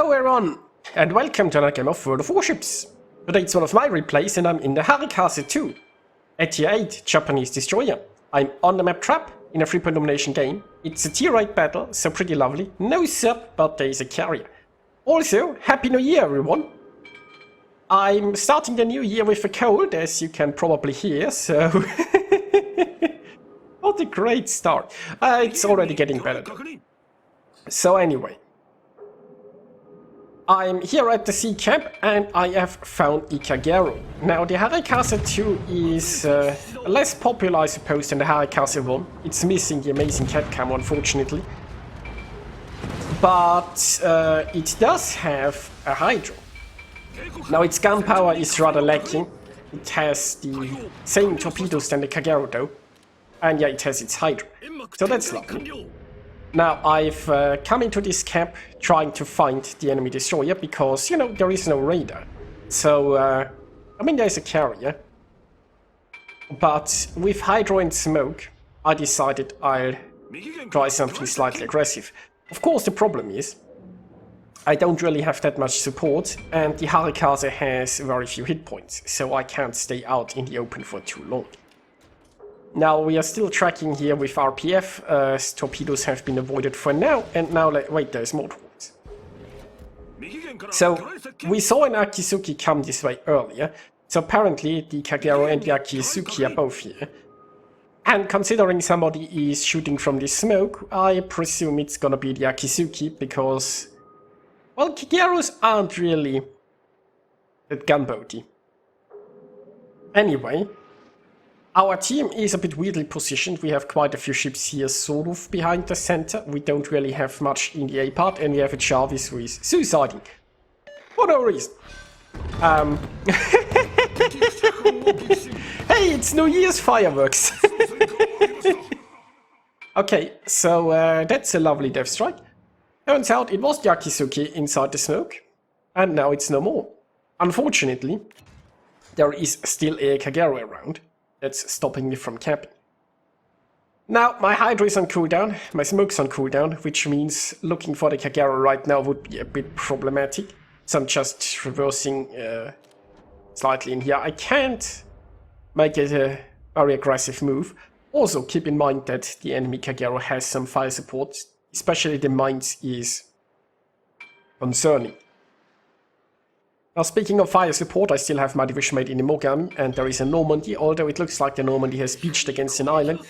Hello everyone, and welcome to another game of World of Warships. Today it's one of my replays and I'm in the Harekaze II, a tier 8 Japanese destroyer. I'm on the map Trap in a 3-point domination game. It's a tier 8 battle, so pretty lovely. No sub, but there is a carrier. Also, Happy New Year everyone! I'm starting the new year with a cold, as you can probably hear, so... What a great start. It's already getting better though. So anyway. I'm here at the sea camp and I have found Ikagero. Now the Harekaze II is less popular I suppose than the Harekaze I. It's missing the amazing cat cam unfortunately. But it does have a Hydro. Now its gun power is rather lacking. It has the same torpedoes than the Kagero though. And yeah, it has its Hydro. So that's lovely. Now, I've come into this camp trying to find the enemy destroyer because, you know, there is no radar. So, I mean, there's a carrier. But with Hydro and Smoke, I decided I'll try something slightly aggressive. Of course, the problem is, I don't really have that much support, and the Harekaze has very few hit points, so I can't stay out in the open for too long. Now we are still tracking here with RPF, as torpedoes have been avoided for now, and now wait, there's more towards. So, we saw an Akizuki come this way earlier, so apparently the Kagero and the Akizuki are both here. And considering somebody is shooting from the smoke, I presume it's gonna be the Akizuki, because, well, Kageros aren't really that gunboaty. Anyway, our team is a bit weirdly positioned. We have quite a few ships here sort of behind the center. We don't really have much in the A part, and we have a Jarvis who is suiciding. For no reason. Hey, it's New Year's fireworks! Okay, so that's a lovely death strike. Turns out it was the Akizuki inside the smoke, and now it's no more. Unfortunately, there is still a Kagero around. That's stopping me from capping. Now, my Hydro is on cooldown, my Smoke's on cooldown, which means looking for the Kagero right now would be a bit problematic. So I'm just reversing slightly in here. I can't make it a very aggressive move. Also, keep in mind that the enemy Kagero has some fire support, especially the mines is concerning. Now, speaking of fire support, I still have my division mate in the Mogami, and there is a Normandy, although it looks like the Normandy has beached against an island,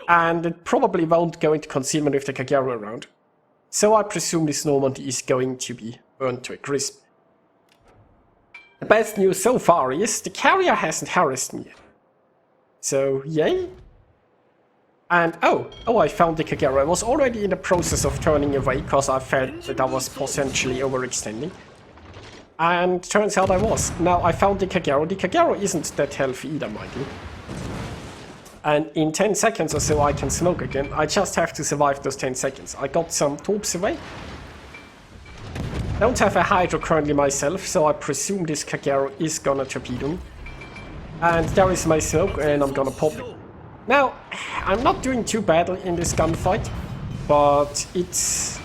and it probably won't go into concealment with the Kagero around. So I presume this Normandy is going to be burned to a crisp. The best news so far is the carrier hasn't harassed me yet. So, yay! And oh, I found the Kagero. I was already in the process of turning away, because I felt that I was potentially overextending. And turns out I was. Now I found the Kagero. The Kagero isn't that healthy either, mind you. And in 10 seconds or so I can smoke again. I just have to survive those 10 seconds. I got some torps away. Don't have a Hydro currently myself, so I presume this Kagero is gonna torpedo me. And there is my smoke, and I'm gonna pop it. Now, I'm not doing too badly in this gunfight, but it's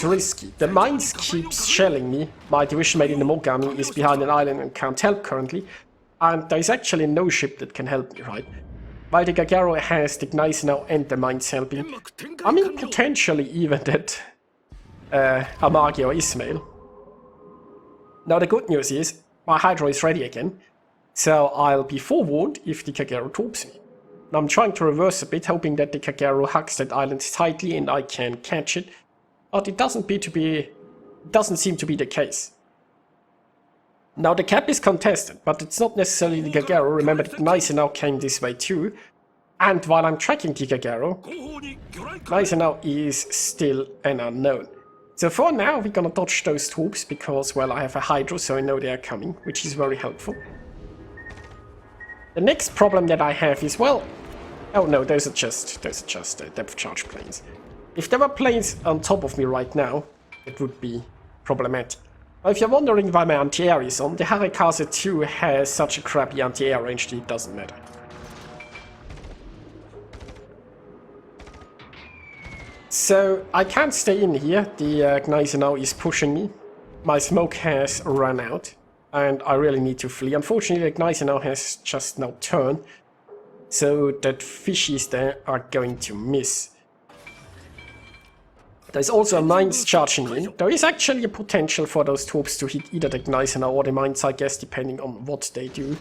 risky. The mines keeps shelling me. My division mate in the Mogami is behind an island and can't help currently. And there is actually no ship that can help me, right? While the Kagero has the Gneiss now and the mines helping. I mean, potentially even that Amagi or Ismail. Now the good news is, my Hydro is ready again. So I'll be forewarned if the Kagero torps me. Now I'm trying to reverse a bit, hoping that the Kagero hugs that island tightly and I can catch it. But it doesn't seem to be the case. Now the cap is contested, but it's not necessarily the Kagero. Remember that Gneisenau came this way too. And while I'm tracking the Kagero, Gneisenau is still an unknown. So for now we're gonna dodge those troops because, well, I have a Hydro, so I know they are coming, which is very helpful. The next problem that I have is, well, oh no, those are just depth charge planes. If there were planes on top of me right now, it would be problematic. Now, if you're wondering why my anti-air is on, the Harekaze II has such a crappy anti-air range that it doesn't matter. So I can't stay in here. The Gneisenau is pushing me. my smoke has run out, and I really need to flee. Unfortunately, the Ignizer now has just now turned, so that fishies there are going to miss. There's also a mines charging in. There is actually a potential for those torps to hit either the Ignizer now or the mines, I guess, depending on what they do.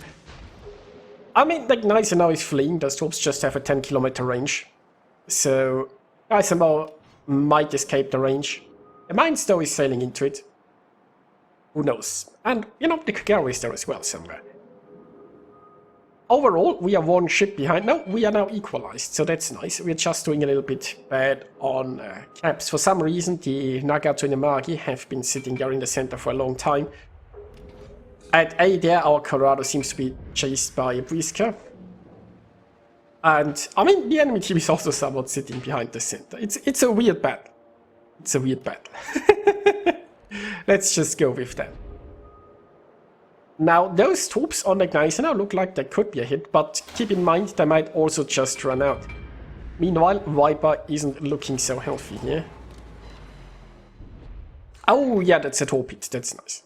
I mean, the Ignizer now is fleeing. Those torps just have a 10-kilometer range, so Ignizer might escape the range. The mines, though, is sailing into it. Who knows? And, you know, the Kagero is there as well somewhere. Overall, we are one ship behind. No, we are now equalized, so that's nice. We're just doing a little bit bad on caps. For some reason, the Nagato and the Magi have been sitting there in the center for a long time. At A there, our Colorado seems to be chased by a Brisker. And, I mean, the enemy team is also somewhat sitting behind the center. It's a weird battle. It's a weird battle. Let's just go with that. Now, those troops on the Ignizer now look like they could be a hit, but keep in mind they might also just run out. Meanwhile, Viper isn't looking so healthy here. Oh yeah, that's a torpedo, that's nice.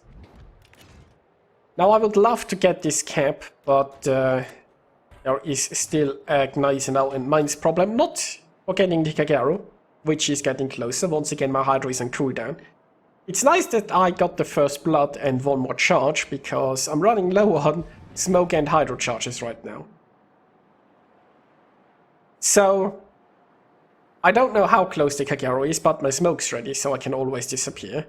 Now I would love to get this cap, but there is still a Ignizer now and mines problem. Not for getting the Kagero, which is getting closer. Once again, my Hydro is on cooldown. It's nice that I got the first blood and one more charge, because I'm running low on smoke and hydro charges right now. So, I don't know how close the Kagero is, but my smoke's ready, so I can always disappear.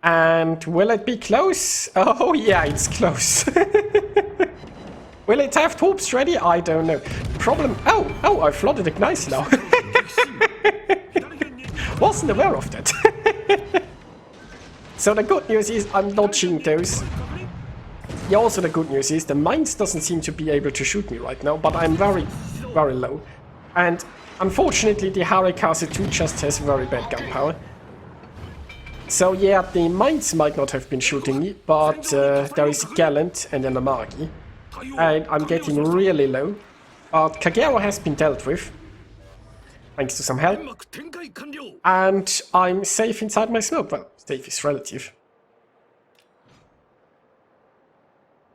And will it be close? Oh yeah, it's close. Will it have torps ready? I don't know. Problem... Oh, I flooded Ignizer now. Wasn't aware of that. So the good news is I'm dodging those. Yeah, also the good news is the mines doesn't seem to be able to shoot me right now, but I'm very, very low. And unfortunately the Harekaze II just has very bad gunpowder. So yeah, the mines might not have been shooting me, but there is a Gallant and an Amagi. And I'm getting really low. But Kagero has been dealt with, thanks to some help. And I'm safe inside my smoke. Well, safe is relative.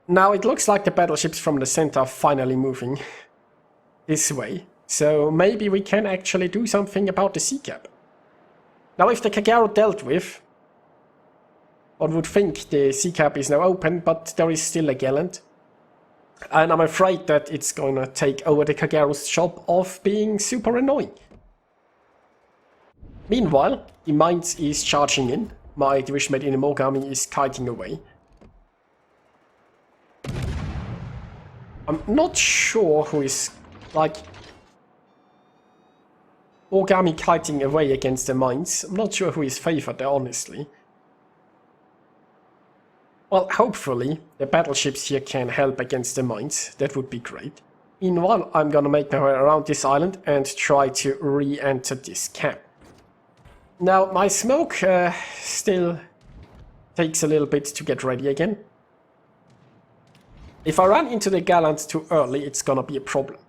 Now it looks like the battleships from the center are finally moving this way. So maybe we can actually do something about the sea cap. Now if the Kagero dealt with, one would think the sea cap is now open, but there is still a Gallant. And I'm afraid that it's gonna take over the Kagero's job of being super annoying. Meanwhile, the mines is charging in. My division mate in the Mogami is kiting away. I'm not sure who is, like, Mogami kiting away against the mines. I'm not sure who is favored there, honestly. Well, hopefully the battleships here can help against the mines. That would be great. Meanwhile, I'm gonna make my way around this island and try to re-enter this camp. Now, my smoke still takes a little bit to get ready again. If I run into the Gallant too early, it's gonna be a problem.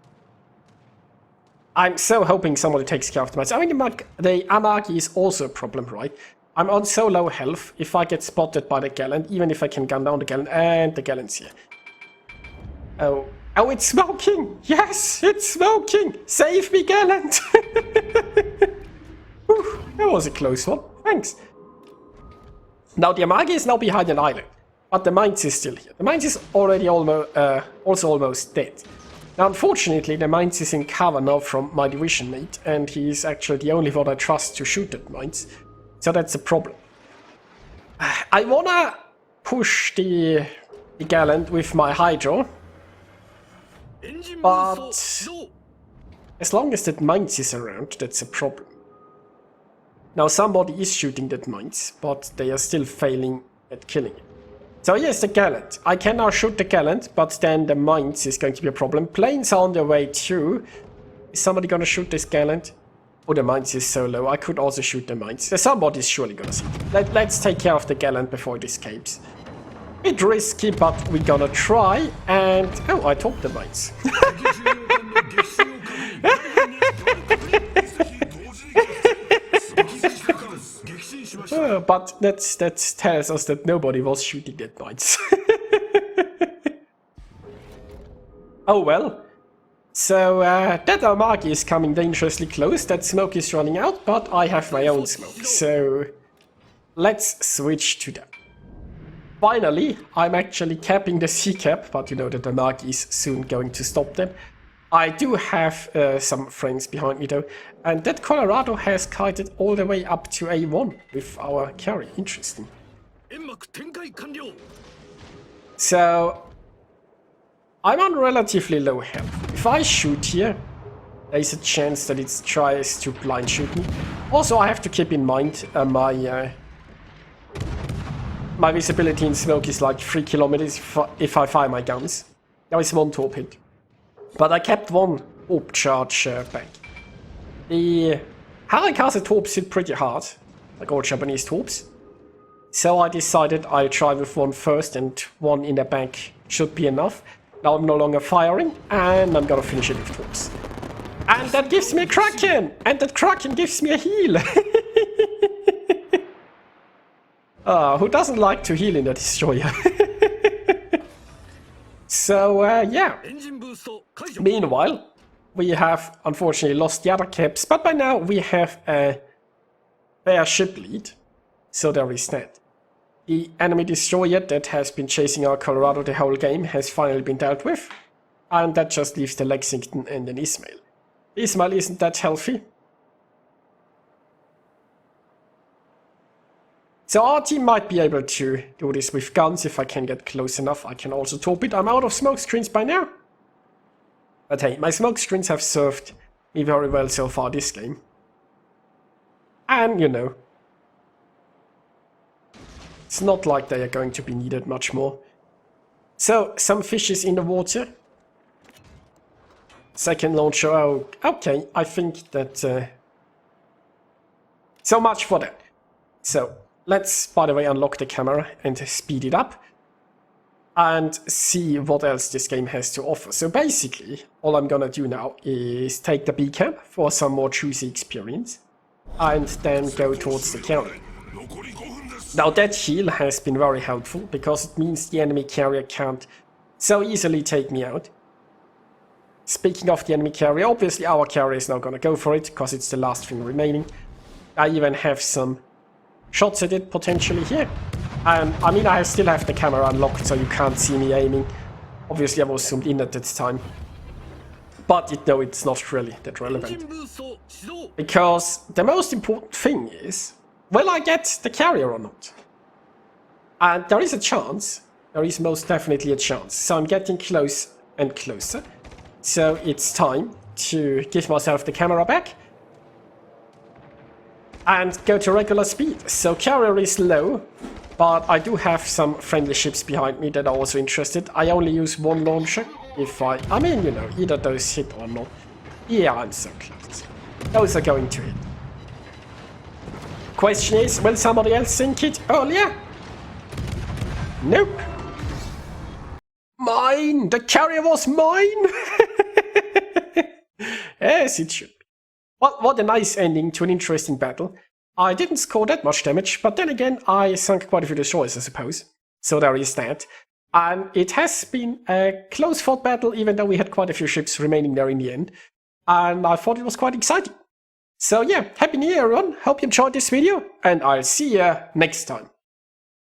I'm so hoping somebody takes care of the mines. I mean, the Amagi is also a problem, right? I'm on so low health. If I get spotted by the Gallant, even if I can gun down the Gallant, and the Gallant's here. Oh, it's smoking! Yes, it's smoking! Save me, Gallant! Whew, that was a close one. Thanks. Now the Amagi is now behind an island, but the mines is still here. The mines is already also almost dead. Now unfortunately the mines is in cover now from my division mate, and he is actually the only one I trust to shoot at mines. So that's a problem. I wanna push the Gallant with my Hydro, but as long as that mines is around, that's a problem. Now somebody is shooting that mines, but they are still failing at killing it. So yes, the Gallant. I can now shoot the Gallant, but then the mines is going to be a problem. Planes are on their way too. Is somebody gonna shoot this Gallant? Oh, the mines is so low. I could also shoot the mines. Somebody's surely gonna see it. Let's take care of the Gallant before it escapes. Bit risky, but we're gonna try. And oh, I took the mines. But that tells us that nobody was shooting at knights. Oh well. So that Almagi is coming dangerously close, that smoke is running out, but I have my own smoke, so let's switch to that. Finally, I'm actually capping the sea cap, but you know that the Almagi is soon going to stop them. I do have some friends behind me though, and that Colorado has kited all the way up to A1 with our carry. Interesting. So I'm on relatively low health. If I shoot here, there's a chance that it tries to blind shoot me. Also, I have to keep in mind my visibility in smoke is like 3 kilometers if I fire my guns. There is one torp hit. But I kept one torp charge back. The Harekaze torps hit pretty hard, like all Japanese torps. So I decided I'll try with one first and one in the back should be enough. Now I'm no longer firing, and I'm gonna finish it with torps. And that gives me a Kraken! And that Kraken gives me a heal! Who doesn't like to heal in a destroyer? So, yeah. Meanwhile, we have unfortunately lost the other caps, but by now we have a fair ship lead. So there is that. The enemy destroyer that has been chasing our Colorado the whole game has finally been dealt with. And that just leaves the Lexington and an Ismail. Ismail isn't that healthy. So our team might be able to do this with guns if I can get close enough. I can also torp it. I'm out of smoke screens by now. But hey, my smoke screens have served me very well so far this game. And, you know, it's not like they are going to be needed much more. So, some fishes in the water. Second launcher, oh, okay, I think that... so much for that. So, let's, by the way, unlock the camera and speed it up. And see what else this game has to offer. So basically, all I'm gonna do now is take the B camp for some more juicy experience. And then go towards the carrier. Now that heal has been very helpful, because it means the enemy carrier can't so easily take me out. Speaking of the enemy carrier, obviously our carrier is now gonna go for it, because it's the last thing remaining. I even have some shots at it potentially here. I mean, I still have the camera unlocked, so you can't see me aiming. Obviously, I was zoomed in at that time. But no, it's not really that relevant. Because the most important thing is, will I get the carrier or not? And there is a chance. There is most definitely a chance. So I'm getting close and closer. So it's time to give myself the camera back. And go to regular speed. So carrier is low. But I do have some friendly ships behind me that are also interested. I only use one launcher if I mean, you know, either those hit or not. Yeah, I'm so close. Those are going to hit. Question is, will somebody else sink it earlier? Nope. Mine! The carrier was mine! Yes, it should be. What a nice ending to an interesting battle. I didn't score that much damage, but then again, I sunk quite a few destroyers, I suppose. So there is that. And it has been a close-fought battle, even though we had quite a few ships remaining there in the end. And I thought it was quite exciting. So yeah, Happy New Year, everyone. Hope you enjoyed this video, and I'll see you next time.